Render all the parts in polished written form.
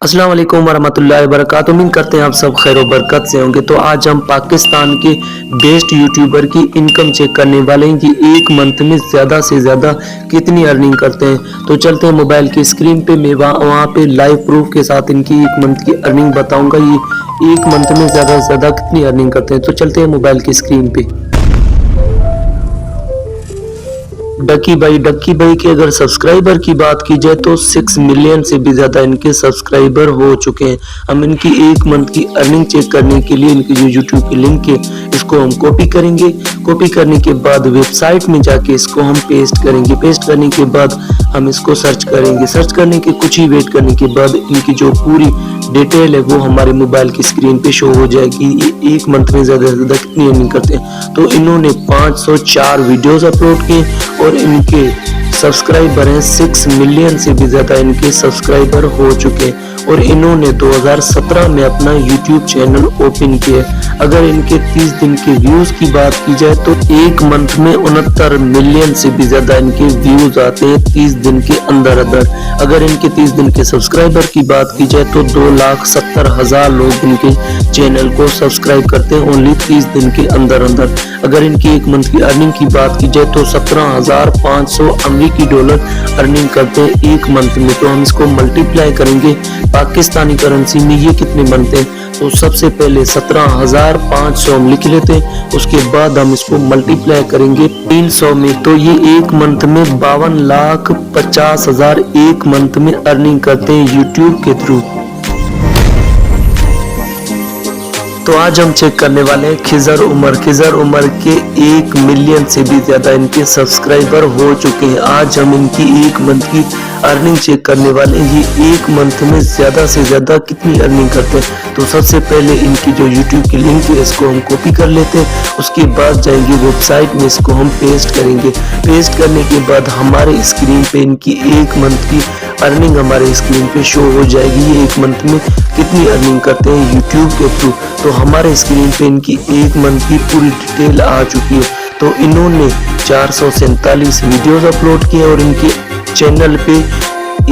अस्सलाम वालेकुम वरहमतुल्लाहि वबरकातुहू। उम्मीद करते हैं आप सब खैर व बरकत से होंगे। तो आज हम पाकिस्तान के बेस्ट यूट्यूबर की इनकम चेक करने वाले हैं कि एक मंथ में ज़्यादा से ज़्यादा कितनी अर्निंग करते हैं। तो चलते हैं मोबाइल की स्क्रीन पे, मैं वहाँ पे लाइव प्रूफ के साथ इनकी एक मंथ की अर्निंग बताऊँगा। ये एक मंथ में ज़्यादा से ज़्यादा कितनी अर्निंग करते हैं। तो चलते हैं मोबाइल की स्क्रीन पे। डक्की भाई के अगर सब्सक्राइबर की बात की जाए तो 6 मिलियन से भी ज़्यादा इनके सब्सक्राइबर हो चुके हैं। हम इनकी एक मंथ की अर्निंग चेक करने के लिए इनकी जो यूट्यूब की लिंक है इसको हम कॉपी करेंगे। कॉपी करने के बाद वेबसाइट में जाके इसको हम पेस्ट करेंगे। पेस्ट करने के बाद हम इसको सर्च करेंगे। सर्च करने के कुछ ही वेट करने के बाद इनकी जो पूरी डिटेल है वो हमारे मोबाइल की स्क्रीन पे शो हो जाएगी। ये एक मंथ में ज़्यादा से ज़्यादा कितनी अर्निंग करते हैं। तो इन्होंने 504 वीडियोस अपलोड किए और इनके सब्सक्राइबर हैं 6 मिलियन से भी ज़्यादा इनके सब्सक्राइबर हो चुके हैं। और इन्होंने 2017 में अपना YouTube चैनल ओपन किया। अगर इनके 30 दिन के व्यूज की बात की जाए तो एक मंथ में 69 मिलियन से भी ज़्यादा इनके व्यूज आते हैं 30 दिन के अंदर अंदर। अगर इनके 30 दिन के सब्सक्राइबर की बात की जाए तो 2,70,000 लोग इनके चैनल को सब्सक्राइब करते हैं ओनली 30 दिन के अंदर अंदर। अगर इनकी एक मंथ की अर्निंग की बात की जाए तो 17,500 अमेरिकी डॉलर अर्निंग करते हैं एक मंथ में। तो हम इसको मल्टीप्लाई करेंगे पाकिस्तानी करेंसी में ये कितने बनते हैं। तो सबसे पहले 17,500 हम लिख लेते हैं, उसके बाद हम इसको मल्टीप्लाई करेंगे 300 में। तो ये एक मंथ में 52,50,000 एक मंथ में अर्निंग करते हैं यूट्यूब के थ्रू। तो आज हम चेक करने वाले हैं खिजर उमर के 1 मिलियन से भी ज्यादा इनके सब्सक्राइबर हो चुके हैं। आज हम इनकी एक मंथ की अर्निंग चेक करने वाले हैं। ये एक मंथ में ज्यादा से ज्यादा कितनी अर्निंग करते हैं। तो सबसे पहले इनकी जो YouTube की लिंक है इसको हम कॉपी कर लेते हैं। उसके बाद जाएंगे वेबसाइट में, इसको हम पेस्ट करेंगे। पेस्ट करने के बाद हमारे स्क्रीन पे इनकी एक मंथ की अर्निंग हमारे स्क्रीन पे शो हो जाएगी। ये एक मंथ में कितनी अर्निंग करते हैं यूट्यूब के थ्रू। तो हमारे स्क्रीन पे इनकी एक मंथ की पूरी डिटेल आ चुकी है। तो इन्होंने 447 वीडियोस अपलोड किए और इनके चैनल पे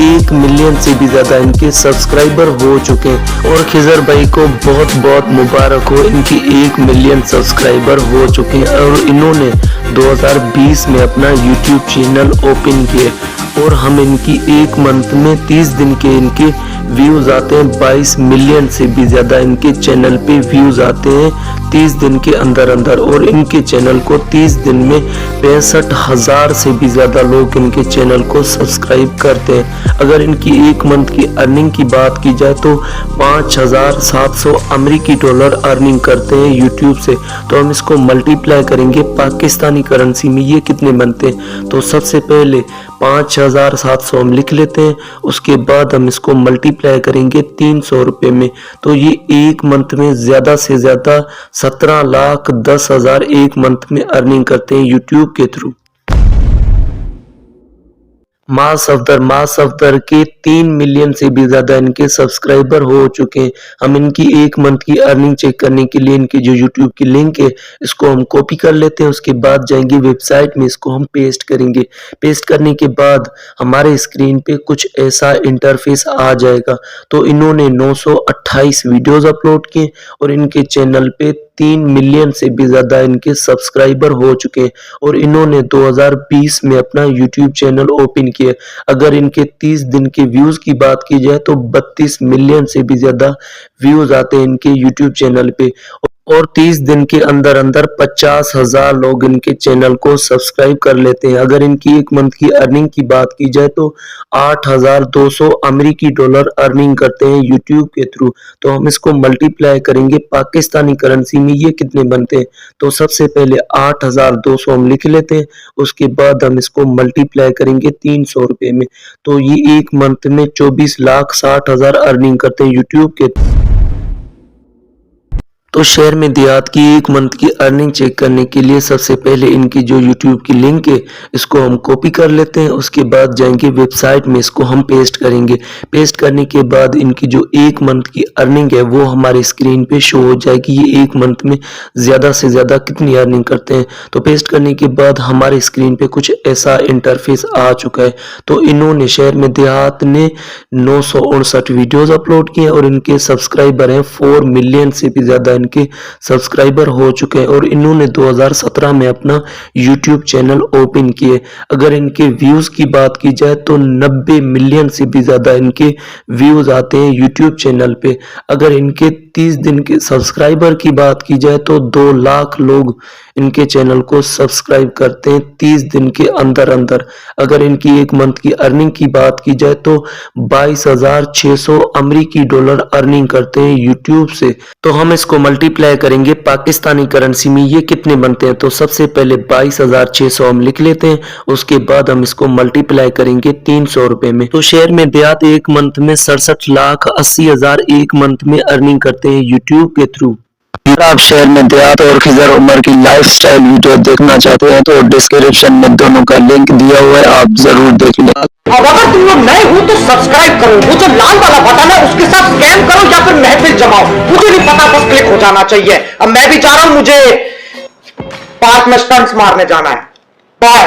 1 मिलियन से भी ज्यादा इनके सब्सक्राइबर हो चुके हैं। और खिजर भाई को बहुत बहुत मुबारक हो, इनकी 1 मिलियन सब्सक्राइबर हो चुके हैं। और इन्होंने 2020 में अपना यूट्यूब चैनल ओपन किया और हम इनकी एक मंथ में 30 दिन के इनके व्यूज आते हैं 22 मिलियन से भी ज्यादा इनके चैनल पे व्यूज आते हैं 30 दिन के अंदर अंदर। और इनके चैनल को 30 दिन में 65,000 से भी ज्यादा लोग इनके चैनल को सब्सक्राइब करते हैं। अगर इनकी एक मंथ की अर्निंग की बात की जाए तो 5,700 अमेरिकी डॉलर अर्निंग करते हैं यूट्यूब से। तो हम इसको मल्टीप्लाई करेंगे पाकिस्तानी करेंसी में ये कितने बनते हैं। तो सबसे पहले 5,700 हम लिख लेते हैं, उसके बाद हम इसको मल्टीप्लाई करेंगे 300 रुपये में। तो ये एक मंथ में ज्यादा से ज्यादा 17,10,000 एक मंथ में अर्निंग करते हैं यूट्यूब के थ्रू। मास अफ्तर के 3 मिलियन से भी ज्यादा इनके सब्सक्राइबर हो चुके हैं। हम इनकी एक मंथ की अर्निंग चेक करने के लिए इनकी जो यूट्यूब की लिंक है इसको हम कॉपी कर लेते हैं। उसके बाद जाएंगे वेबसाइट में, इसको हम पेस्ट करेंगे। पेस्ट करने के बाद हमारे स्क्रीन पे कुछ ऐसा इंटरफेस आ जाएगा। तो इन्होंने 928 वीडियोस अपलोड किए और इनके चैनल पे 3 मिलियन से भी ज्यादा इनके सब्सक्राइबर हो चुके हैं। और इन्होंने 2020 में अपना YouTube चैनल ओपन किया। अगर इनके 30 दिन के व्यूज की बात की जाए तो 32 मिलियन से भी ज्यादा व्यूज आते हैं इनके YouTube चैनल पे। और 30 दिन के अंदर अंदर 50,000 लोग इनके चैनल को सब्सक्राइब कर लेते हैं। अगर इनकी एक मंथ की अर्निंग की बात की जाए तो 8,200 अमेरिकी डॉलर अर्निंग करते हैं यूट्यूब के थ्रू। तो हम इसको मल्टीप्लाई करेंगे पाकिस्तानी करेंसी में ये कितने बनते हैं। तो सबसे पहले 8,200 हम लिख लेते हैं, उसके बाद हम इसको मल्टीप्लाई करेंगे 300 रुपये में। तो ये एक मंथ में 24,60,000 अर्निंग करते हैं यूट्यूब के। तो शहर में देहात की एक मंथ की अर्निंग चेक करने के लिए सबसे पहले इनकी जो यूट्यूब की लिंक है इसको हम कॉपी कर लेते हैं। उसके बाद जाएंगे वेबसाइट में, इसको हम पेस्ट करेंगे। पेस्ट करने के बाद इनकी जो एक मंथ की अर्निंग है वो हमारे स्क्रीन पे शो हो जाएगी। ये एक मंथ में ज़्यादा से ज़्यादा कितनी अर्निंग करते हैं। तो पेस्ट करने के बाद हमारे स्क्रीन पे कुछ ऐसा इंटरफेस आ चुका है। तो इन्होंने शहर में देहात ने 959 वीडियोस अपलोड किए और इनके सब्सक्राइबर हैं 4 मिलियन से भी ज़्यादा इनके सब्सक्राइबर हो चुके हैं। और इन्होंने 2017 में अपना यूट्यूब चैनल ओपन किए। अगर इनके व्यूज़ की बात की जाए तो 90 मिलियन से भी ज़्यादा इनके व्यूज़ आते हैं यूट्यूब चैनल पे। अगर इनके 30 दिन के सब्सक्राइबर की बात की जाए तो 2 लाख लोग इनके चैनल को सब्सक्राइब करते हैं 30 दिन के अंदर अंदर। अगर इनकी एक मंथ की अर्निंग की बात की जाए तो 22,600 अमेरिकी डॉलर अर्निंग करते हैं यूट्यूब से। तो हम इसको मल्टीप्लाई करेंगे पाकिस्तानी करेंसी में, ये कितने बनते हैं। तो सबसे पहले 22,600 हम लिख लेते हैं, उसके बाद हम इसको मल्टीप्लाई करेंगे 300 रुपए में। तो शहर में देहात एक मंथ में 67,80,000 एक मंथ में अर्निंग करते हैं यूट्यूब के थ्रू। अगर आप शहर में देहात और खिजर उमर की लाइफस्टाइल वीडियो देखना चाहते हैं तो डिस्क्रिप्शन में दोनों का लिंक दिया हुआ है, आप जरूर देख लें। अब अगर तुम लोग नए हो तो सब्सक्राइब करो, वो जो लाल वाला बटन है उसके साथ स्कैम करो या फिर महफिल जमाओ, मुझे नहीं पता, बस क्लिक हो जाना चाहिए। अब मैं भी जा रहा हूं, मुझे पार्क में स्टंट्स मारने जाना है। बाय।